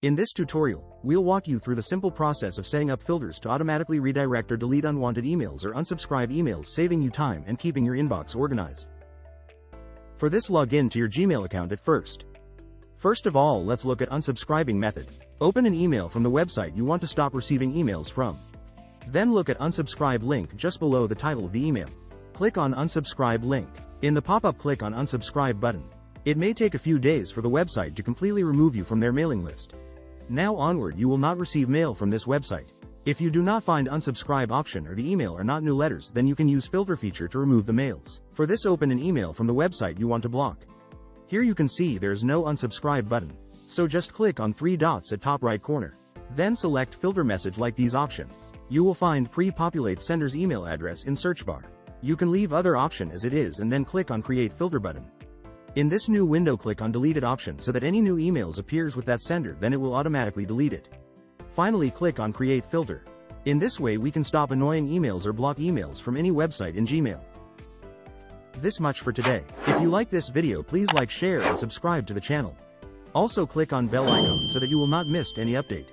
In this tutorial, we'll walk you through the simple process of setting up filters to automatically redirect or delete unwanted emails or unsubscribe emails, saving you time and keeping your inbox organized. For this, log in to your Gmail account at first. First of all, let's look at unsubscribing method. Open an email from the website you want to stop receiving emails from. Then look at unsubscribe link just below the title of the email. Click on unsubscribe link. In the pop-up, click on unsubscribe button. It may take a few days for the website to completely remove you from their mailing list. Now onward, you will not receive mail from this website. If you do not find unsubscribe option or the email are not new letters, then you can use filter feature to remove the mails. For this, open an email from the website you want to block. Here you can see there is no unsubscribe button. So just click on 3 dots at top right corner. Then select filter message like these option. You will find pre-populate sender's email address in search bar. You can leave other option as it is and then click on create filter button. In this new window, click on deleted option so that any new emails appears with that sender, then it will automatically delete it. Finally, click on create filter. In this way we can stop annoying emails or block emails from any website in Gmail. This much for today. If you like this video, please like, share and subscribe to the channel. Also click on bell icon so that you will not miss any update.